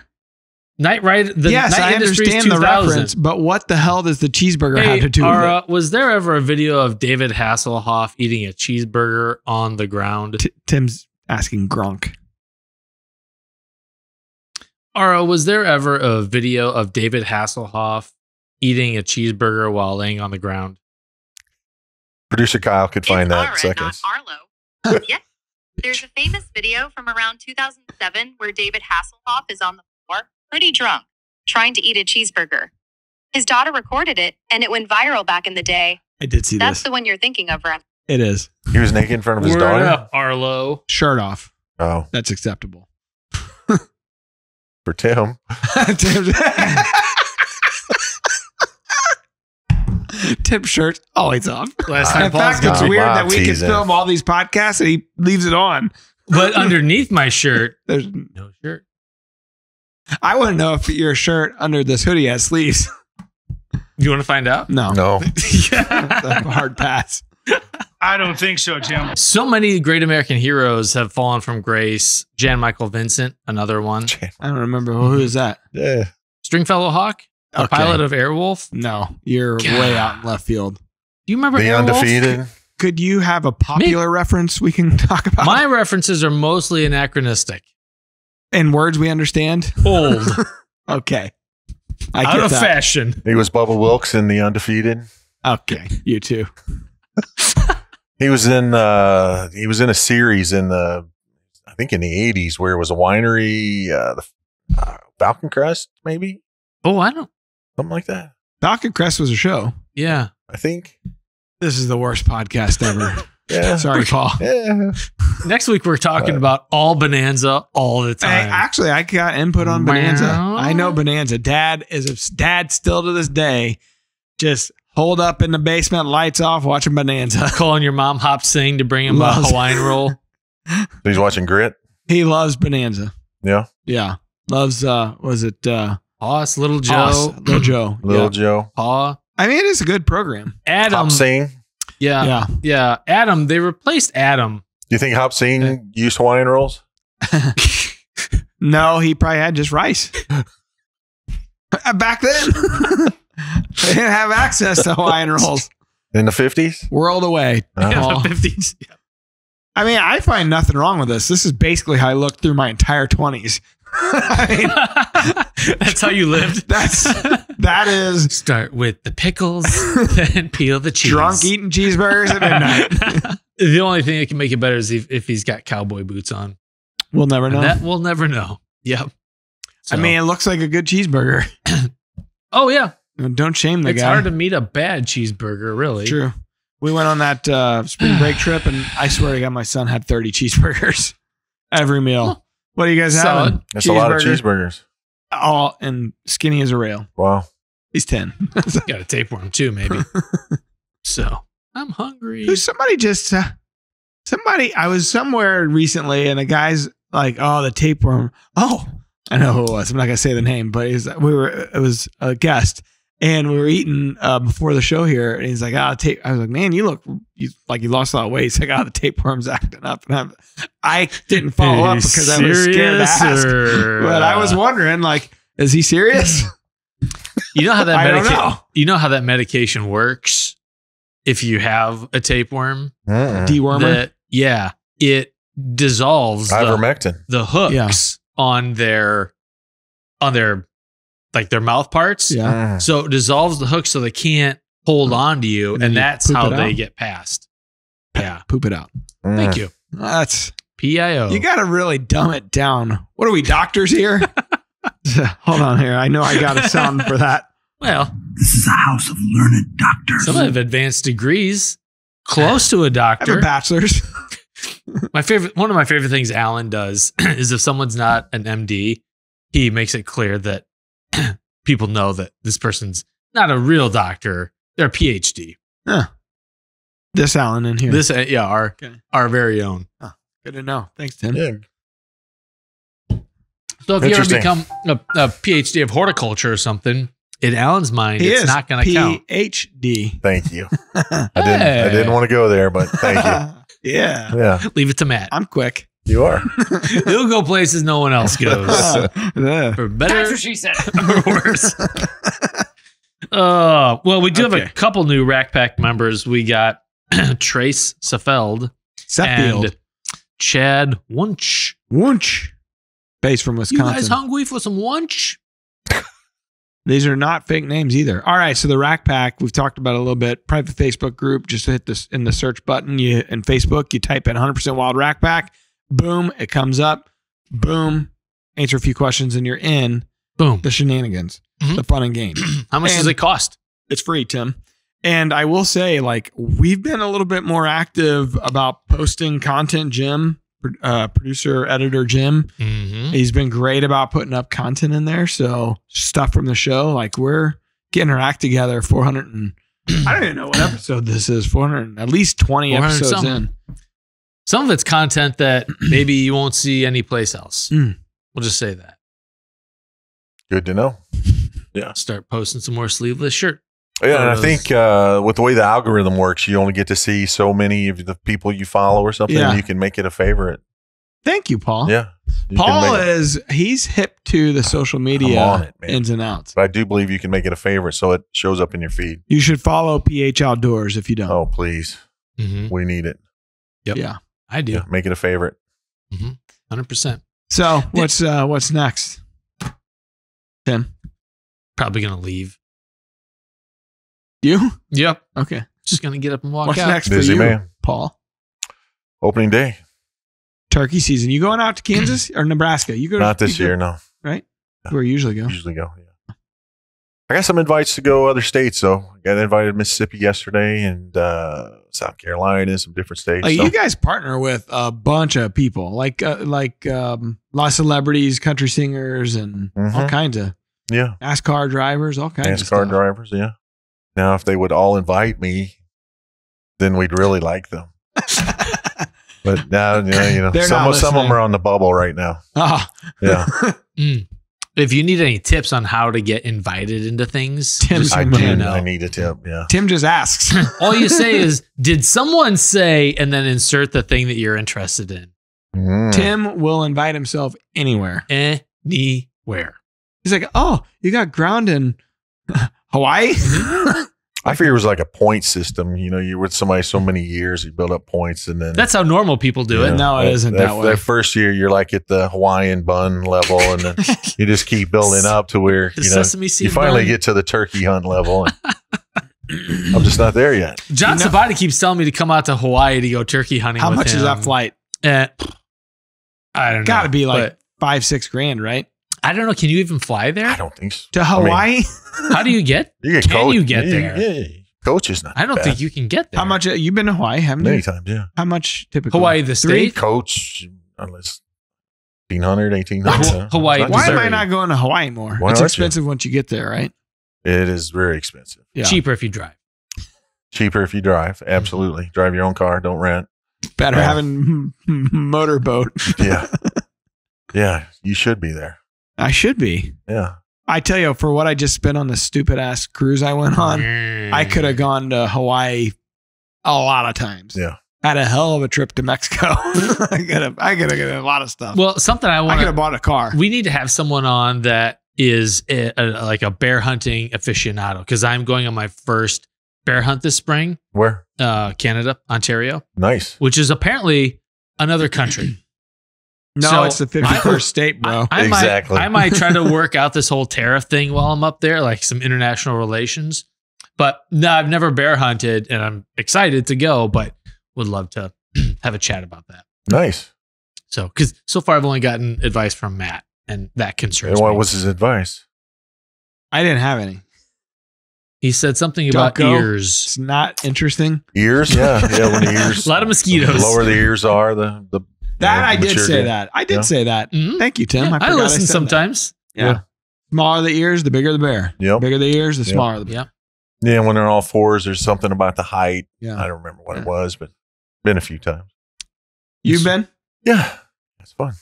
Night Industries Yes, I understand 2000. the reference, but what the hell does the cheeseburger Hey, have to do with it? was there ever a video of David Hasselhoff eating a cheeseburger on the ground? Tim's asking Gronk. Ara, was there ever a video of David Hasselhoff eating a cheeseburger while laying on the ground? Producer Kyle could find It's that in Ara, seconds. not Arlo. Yes. There's a famous video from around 2007 where David Hasselhoff is on the floor, pretty drunk, trying to eat a cheeseburger. His daughter recorded it, and it went viral back in the day. I did see That's this. the one you're thinking of, Ren. It is. He was naked in front of his Word daughter. up, Arlo. Shirt off. Oh, That's acceptable. for Tim. Tim's shirt always off. Last In time Paul's fact, it's gone. weird Bob that we can teasing. film all these podcasts and he leaves it on. But underneath my shirt, There's, no shirt. I want to know if your shirt under this hoodie has sleeves. You want to find out? No. No. That's a hard pass. I don't think so, Tim. So many great American heroes have fallen from grace. Jan Michael Vincent, another one. I don't remember. Who is that? Yeah. Stringfellow Hawk, a Okay. pilot of Airwolf. No, you're way out in left field. Do you remember The Airwolf? undefeated. Could you have a popular reference we can talk about? My references are mostly anachronistic. In words we understand? Old. Okay. Out of fashion. He was Bubba Wilkes in The Undefeated. Okay, you too. He was in a series I think in the 80s where it was a winery, Falcon Crest, maybe? Oh, I don't. Something like that. Falcon Crest was a show. Yeah. I think. This is the worst podcast ever. Yeah. Sorry, Paul. Yeah. Next week, we're talking about all Bonanza all the Hey, time. actually, I got input on Bonanza. I know Bonanza. Dad still to this day just holed up in the basement, lights off, watching Bonanza. Calling your mom Hop Sing to bring him a Hawaiian roll. He's watching Grit. He loves Bonanza. Yeah. Yeah. Loves, was it Hoss, Little Joe. Hoss, Little Joe. Little Yeah. Joe. Paw. I mean, it is a good program. Adam. Hop Sing. Yeah. Adam. They replaced Adam. Do you think Hop Sing used Hawaiian rolls? No, he probably had just rice. Back then, they didn't have access to Hawaiian rolls. In the 50s? World away. In Paul. the 50s. Yeah. I mean, I find nothing wrong with this. This is basically how I looked through my entire 20s. I mean, That's how you lived. that is Start with the pickles, then peel the cheese. drunk eating cheeseburgers at midnight. The only thing that can make it better is if he's got cowboy boots on. We'll never know. And that we'll never know. Yep. So- I mean, it looks like a good cheeseburger. oh yeah, Don't shame the it's guy. hard to meet a bad cheeseburger, really. True. We went on that spring break trip, and I swear to God, my son had 30 cheeseburgers every meal. What do you guys Solid. have? That's a lot of cheeseburgers. All and skinny as a rail. Wow. He's 10. Got a tapeworm too, maybe. So I'm hungry. Who's somebody just somebody? I was somewhere recently, and the guy's like, "Oh, the tapeworm." Oh, I know who it was. I'm not gonna say the name, but it was a guest, and we were eating before the show here, and he's like, "Ah, tape." I was like, "Man, you like you lost a lot of weight." He's like, "Ah, the tapeworm's acting up," and I didn't follow up because I was scared to ask. But I was wondering, like, is he serious? You know how that I don't know. You know how that medication works if you have a tapeworm? Dewormer. It dissolves Ivermectin. the hooks on their like their mouth parts. Yeah. So it dissolves the hooks so they can't hold on to you, And then and you that's poop how it they out? get past. Yeah. Poop it out. Thank you. That's PIO. You got to really dumb it down. What are we, doctors here? Hold on here. I know I got a sound for that. Well, This is a house of learned doctors. some have advanced degrees, close to a I have doctor. a bachelor's. One of my favorite things Alan does is if someone's not an MD, he makes it clear that people know that this person's not a real doctor; they're a PhD. This Alan in here. This, our very own. Good to know. Thanks, Tim. Yeah. So if you ever Interesting. become a PhD of horticulture or something, in Alan's mind, He it's is not going to count. PhD. Thank you. I Hey. didn't want to go there, but thank you. Yeah. Yeah, Leave it to Matt. I'm quick. you are. He'll go places no one else goes. Yeah. For better That's what she said. or worse. Well, we do have a Okay. couple new Rack Pack members. We got Trace Sefeld Seffield. and Chad Wunsch. Wunsch. Based from You Wisconsin. guys hungry for some Wunsch? These are not fake names either. All right. So the Rack Pack, we've talked about it a little bit. Private Facebook group. Just hit this in the search button. In Facebook, you type in 100% Wild Rack Pack. Boom. It comes up. Boom. Answer a few questions and you're in Boom. the shenanigans, Mhm. the fun and games. How much does And- it cost? It's free, Tim. And I will say, like, we've been a little bit more active about posting content. Jim, producer, editor Jim, Mm-hmm. he's been great about putting up content in there. So stuff from the show, like we're getting our act together. 400 and I don't even know what episode this is. 400, at least 20 400 episodes something. in. Some of it's content that maybe you won't see anyplace else. Mm. We'll just say that. Good to know. Start posting some more sleeveless shirt. Yeah, and I Photos. think with the way the algorithm works, you only get to see so many of the people you follow or something. Yeah. You can make it a favorite. Thank you, Paul. Yeah. You can Paul make it- he's hip to the social media I'm on it, man. ins and outs. But I do believe you can make it a favorite so it shows up in your feed. You should follow PH Outdoors if you don't. Oh, please. Mm-hmm. We need it. Yep. Yeah. I do. Yeah, make it a favorite. 100%. So what's next, Tim? Probably going to leave. You? Yep. Okay. Just going to get up and walk What's out. next for Busy you, man. Paul? Opening day. Turkey season. You going out to Kansas or Nebraska? You go Not this you go- year, no. Right? No. Where you usually go. Usually go, yeah. I got some invites to go other states, though. I got invited to Mississippi yesterday and South Carolina, some different states. Like so. you guys partner with a bunch of people, like a lot of celebrities, country singers, and all kinds of Yeah. NASCAR drivers, all kinds of NASCAR stuff. drivers, yeah. Now, if they would all invite me, then we'd really like them. But now, They're some not of them listening. are on the bubble right now. Ah, Yeah. If you need any tips on how to get invited into things, Tim's just I your let me man. do. know. I need a tip. Yeah. Tim just asks. All you say is, did someone say, and then insert the thing that you're interested in. Mm. Tim will invite himself anywhere. Anywhere. He's like, oh, you got ground in Hawaii? I figure it was like a point system. You're with somebody so many years, you build up points, and then That's how normal people do it. No, it isn't that way. That first year, you're like at the Hawaiian bun level, and then you just keep building up to where The sesame seed you finally bun. get to the turkey hunt level. And I'm just not there yet. John Sabati keeps telling me to come out to Hawaii to go turkey hunting How with much him. is that flight? I don't know. Got to be like But $5-6 grand, right? I don't know. Can you even fly there? I don't think so. To Hawaii? How do you get? You get Can coach, you get there? Yeah, coach is not. I don't bad. think you can get there. How much? You've been to Hawaii, haven't Many you? times, yeah. How much typically? Hawaii, the state? Coach, unless 1,500, 1,800. Hawaii. It's Why am very- I not going to Hawaii more? Why It's aren't you? expensive once you get there, right? It is very expensive. Yeah. Cheaper if you drive. Cheaper if you drive. Absolutely. Drive your own car. Don't rent. Better Yeah. having motorboat. Yeah. Yeah. You should be there. I should be. Yeah. I tell you, for what I just spent on the stupid ass cruise I went on, I could have gone to Hawaii a lot of times. Yeah. Had a hell of a trip to Mexico. I could have got a lot of stuff. Well, something I I want could have bought a car. we need to have someone on that is like a bear hunting aficionado, because I'm going on my first bear hunt this spring, Where? Canada, Ontario, Nice. which is apparently another country. No, So, it's the 51st state, bro. Exactly. I might try to work out this whole tariff thing while I'm up there, like some international relations. But no, I've never bear hunted, and I'm excited to go, but would love to have a chat about that. Nice. So, because so far I've only gotten advice from Matt, and that concerns And what me. was his advice? I didn't have any. He said something Don't about go. ears. It's not interesting. Ears? Yeah. Yeah. When the ears. A lot of mosquitoes. The lower the ears are, the That I did maturity. say that. I did Yeah. say that. Mhm. Thank you, Tim. Yeah, I forgot listen said that. sometimes. Yeah. Smaller the ears, the bigger the bear. Yep. Bigger the ears, the Yep. smaller the bear. Yeah. Yeah. When they're all fours, there's something about the height. Yeah. I don't remember what Yeah. it was, but been a few times. You've been? Yeah. It's fun.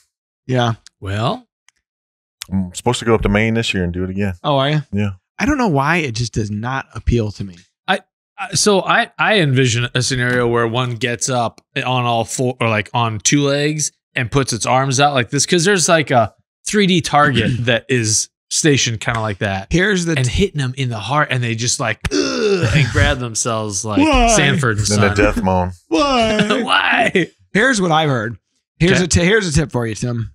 Yeah. Well, I'm supposed to go up to Maine this year and do it again. Oh, are you? Yeah. I don't know why it just does not appeal to me. so I envision a scenario where one gets up on all four, or like on two legs, and puts its arms out like this, because there's like a 3D target that is stationed kind of like that, Here's the and hitting them in the heart, and they just like and grab themselves like Why? Sanford and Then the Son. death moan. why? Why? Here's what I've heard. Here's Okay. here's a tip for you, Tim.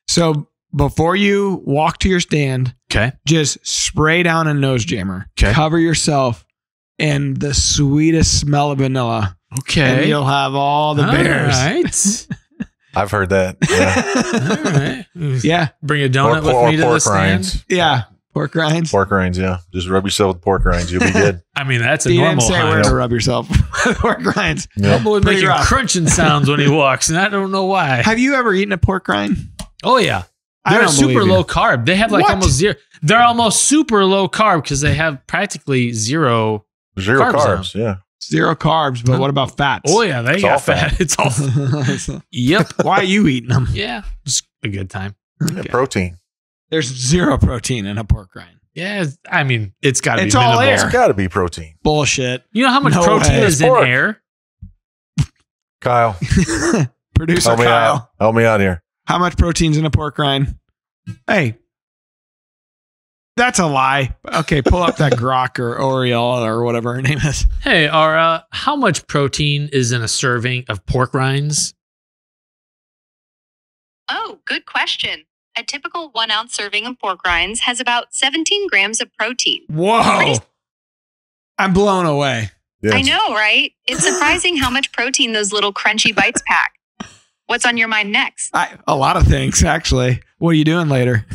So before you walk to your stand, Okay. just spray down a nose jammer. Okay. Cover yourself in the sweetest smell of vanilla, and Okay. you'll have all the bears. All right. I've heard that. Yeah. All right. Yeah. Bring a donut with me to the pork stand. rinds. Yeah. Pork rinds. Pork rinds, yeah. Just rub yourself with pork rinds. You'll be good. I mean, that's a You didn't normal say where hunt. to rub yourself. Pork rinds. Yeah. Boy Pretty making rough. crunching sounds when he walks, and I don't know why. Have you ever eaten a pork rind? Oh yeah, I they're don't super believe you. low carb. They have like What? almost zero. They're almost super low carb because they have practically zero. Zero Carbs carbs, yeah. Zero carbs, but what about fats? Oh yeah, they It's got all fat. fat. It's all. Yep. Why are you eating them? Yeah, just a good time. Yeah, protein. There's zero protein in a pork rind. Yeah, I mean, it's got to be It's all minimal. air. It's got to be protein. Bullshit. You know how much No protein way. is in Pork. air? Kyle, Producer help me Kyle. out. Help me out here. How much protein's in a pork rind? Hey, that's a lie. Okay, pull up that Grok or Oriole or whatever her name is. Hey, Ara, how much protein is in a serving of pork rinds? Oh, good question. A typical 1 ounce serving of pork rinds has about 17 grams of protein. Whoa. I'm blown away. Yeah. I know, right? It's surprising how much protein those little crunchy bites pack. What's on your mind next? A lot of things, actually. What are you doing later?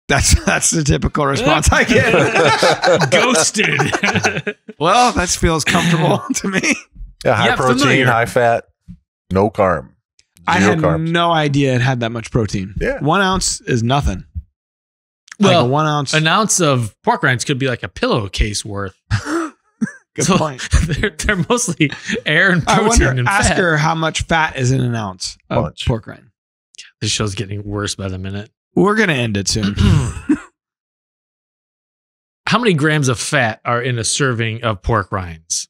That's the typical response I get. Ghosted. Well, that feels comfortable to me. Yeah, high protein, familiar. high fat, no carb. I Zero had carbs. no idea it had that much protein. Yeah. 1 ounce is nothing. Well, like a 1 ounce. An ounce of pork rinds could be like a pillowcase worth. Good So point. they're mostly air and I protein wonder, and ask fat. her how much fat is in an ounce of Bunch. pork rind. This show's getting worse by the minute. We're going to end it soon. How many grams of fat are in a serving of pork rinds?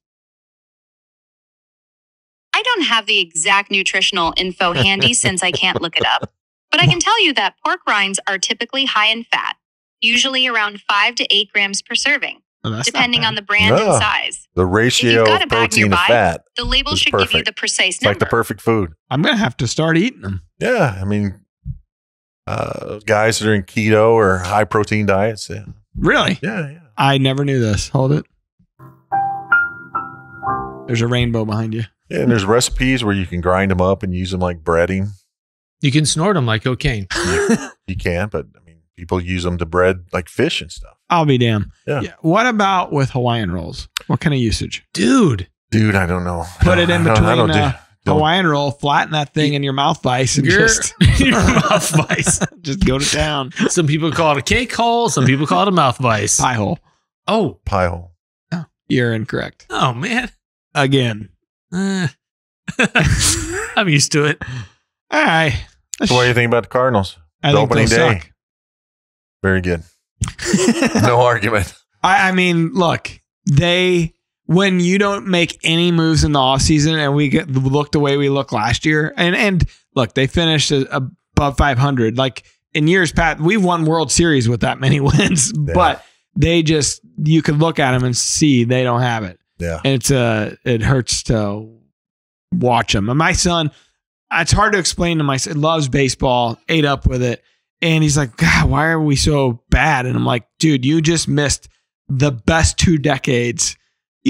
I don't have the exact nutritional info handy since I can't look it up. But I can tell you that pork rinds are typically high in fat, usually around 5 to 8 grams per serving, Well, that's not depending bad. on the brand No. and size. The If ratio you've got of a bag protein to nearby, fat, The label It's should give you perfect. the precise it's like number. the perfect food. I'm going to have to start eating them. Yeah, I mean, guys that are in keto or high protein diets. Yeah, Really? yeah. I never knew this. Hold it. There's a rainbow behind you. Yeah, and there's recipes where you can grind them up and use them like breading. You can snort them like cocaine. You can, but I mean, people use them to bread like fish and stuff. I'll be damned. Yeah. What about with Hawaiian rolls? What kind of usage? Dude. Dude, I don't know. Put it in I between don't do- don't- Hawaiian roll, flatten that thing in your mouth vice, and Your, just your mouth vice. just go to town. Some people call it a cake hole. Some people call it a mouth vice. Pie hole. Oh. pie hole. You're incorrect. Oh, man. Again. I'm used to it. All right. So what do you think about the Cardinals? I The think opening they'll day. Very good. No argument. I mean, look, when you don't make any moves in the offseason and we look the way we looked last year, and look, they finished above 500. Like in years past, we've won World Series with that many wins, but you could look at them and see they don't have it. Yeah. And it hurts to watch them. And my son, it's hard to explain to my son, loves baseball, ate up with it. And he's like, God, why are we so bad? And I'm like, dude, you just missed the best 2 decades,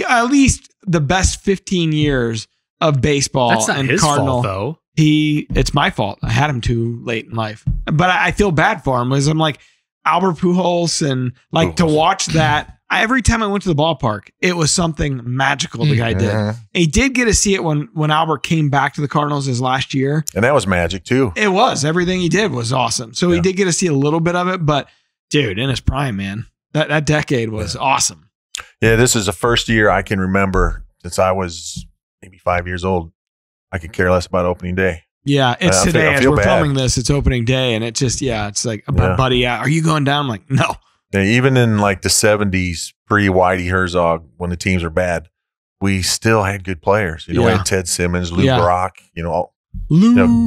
at least the best 15 years of baseball. That's not and his Cardinal. fault, though. It's my fault. I had him too late in life, but I feel bad for him because I'm like Albert Pujols and like to watch that. Every time I went to the ballpark, it was something magical the guy did. Mhm. He did get to see it when Albert came back to the Cardinals his last year. And that was magic too. It was. Everything he did was awesome. So he did get to see a little bit of it, but dude, in his prime, man, that decade was awesome. Yeah, this is the first year I can remember since I was maybe 5 years old. I could care less about opening day. Yeah, it's I today as feel we're bad. filming this. It's opening day, and it's like, Yeah. buddy, are you going down? I'm like, no. Yeah, even in like the 70s, pre-Whitey Herzog, when the teams are bad, we still had good players. We had Ted Simmons, Lou Brock,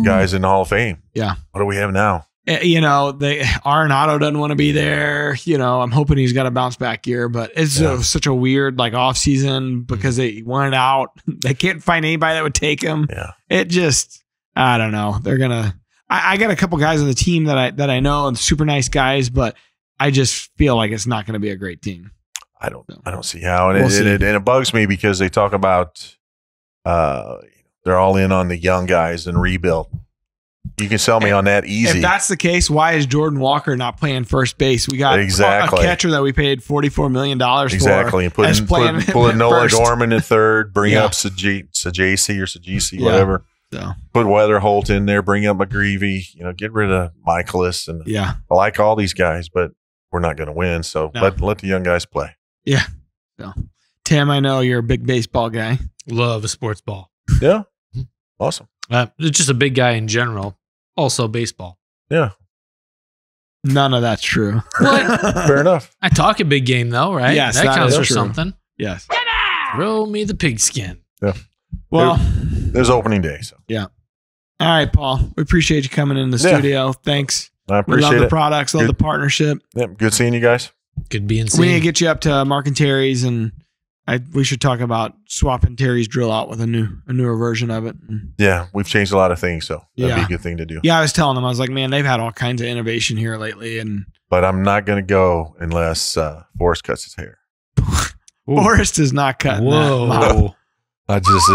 guys in the Hall of Fame. Yeah. What do we have now? Arenado doesn't want to be there. I'm hoping he's got a bounce back year, but it's such a weird like off season because they went out. They can't find anybody that would take him. Yeah. It just, I don't know. They're gonna. I got a couple guys on the team that I know and super nice guys, but I just feel like it's not going to be a great team. I don't see how, and We'll see. it bugs me because they talk about they're all in on the young guys and rebuild. You can sell me on that easy. If that's the case, why is Jordan Walker not playing first base? We got Exactly. a catcher that we paid $44 million for. Exactly, and put Noah Gorman in third, bring up Sajasi, whatever. So put Weatherholt in there, bring up McGreevy. Get rid of Michaelis, and I like all these guys, but we're not going to win. So let the young guys play. Yeah. So Tim, I know you're a big baseball guy. Love a sports ball. Yeah, awesome. Just a big guy in general. Also baseball. Yeah. None of that's true. What? Fair enough. I talk a big game though, right? Yes, that counts is for true. something. Yes. Throw me the pigskin. Yeah. Well, there's opening day. So yeah. All right, Paul. We appreciate you coming in the studio. Thanks. I appreciate we love it. the products, love the partnership. Yep. Good seeing you guys. Good being seen. We need to get you up to Mark and Terry's and We should talk about swapping Terry's drill out with a newer version of it. Yeah, we've changed a lot of things, so that'd Yeah. be a good thing to do. Yeah, I was telling them, I was like, man, they've had all kinds of innovation here lately, and But I'm not going to go unless Forrest cuts his hair. Forrest is not cutting Whoa. that. I just,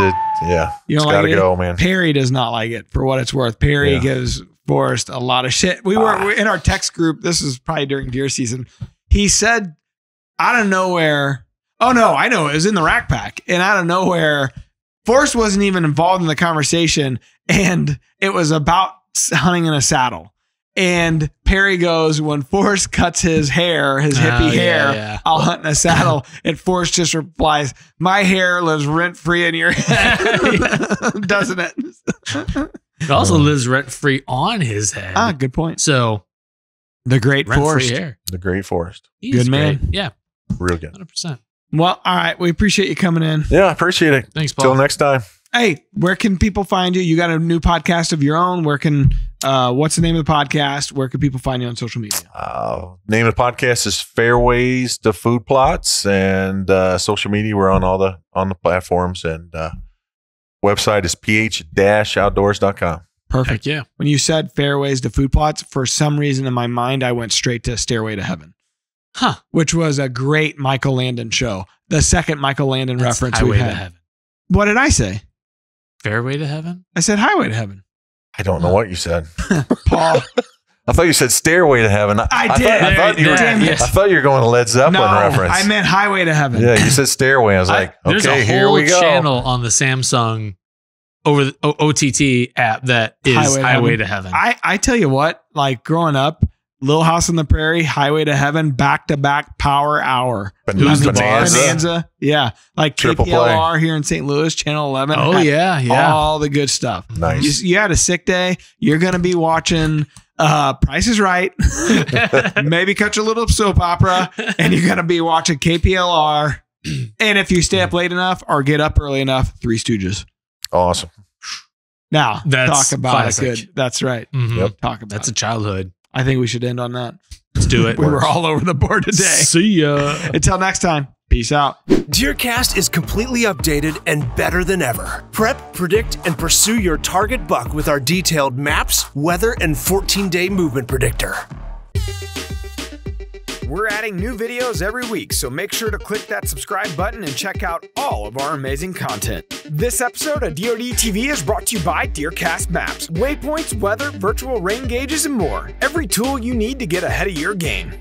yeah, You it's don't got like to it? go, man. Perry does not like it for what it's worth. Perry Yeah. gives Forrest a lot of shit. We're in our text group. This is probably during deer season. He said out of nowhere, oh no, I know, it was in the rack pack. And out of nowhere, Forrest wasn't even involved in the conversation. And it was about hunting in a saddle. And Perry goes, when Forrest cuts his hair, his hippie hair, I'll hunt in a saddle. And Forrest just replies, my hair lives rent free in your head. Doesn't it? It also lives rent free on his head. Ah, good point. So The great rent free Forrest. hair. The Great Forrest. He's Good man. great. Yeah, Real good. 100%. Well, all right. We appreciate you coming in. Yeah, I appreciate it. Thanks, Till Paul. next time. Hey, where can people find you? You got a new podcast of your own. Where can, what's the name of the podcast? Where can people find you on social media? Name of the podcast is Fairways to Food Plots, and social media. We're on all the platforms, and website is ph-outdoors.com. Perfect. Heck yeah. When you said Fairways to Food Plots, for some reason in my mind, I went straight to Stairway to Heaven. Huh. Which was a great Michael Landon show. The second Michael Landon That's reference Highway we've to had. Heaven. What did I say? Fairway to Heaven? I said Highway to Heaven. I don't know what you said. Paul. I thought you said Stairway to Heaven. I did. I thought you were. Damn it. I thought you were going to Led Zeppelin No, reference. I meant Highway to Heaven. Yeah, you said Stairway. I was like, There's okay, a here whole we go. channel on the Samsung over the OTT app that is Highway to Heaven. I tell you what, like growing up, Little House on the Prairie, Highway to Heaven, back-to-back power hour. Who's the boss? Bonanza. Yeah. Like Triple KPLR here in St. Louis, Channel 11. Oh, had yeah. all the good stuff. Nice. You had a sick day, you're going to be watching Price is Right, maybe catch a little soap opera, and you're going to be watching KPLR. And if you stay up late enough or get up early enough, Three Stooges. Awesome. Now, That's talk about classic. it good. That's right. Mhm. Yep. Talk about That's it. a childhood. I think we should end on that. Let's do it. We were all over the board today. See ya. Until next time, peace out. DeerCast is completely updated and better than ever. Prep, predict, and pursue your target buck with our detailed maps, weather, and 14-day movement predictor. We're adding new videos every week, so make sure to click that subscribe button and check out all of our amazing content. This episode of DoD TV is brought to you by DeerCast Maps, waypoints, weather, virtual rain gauges, and more. Every tool you need to get ahead of your game.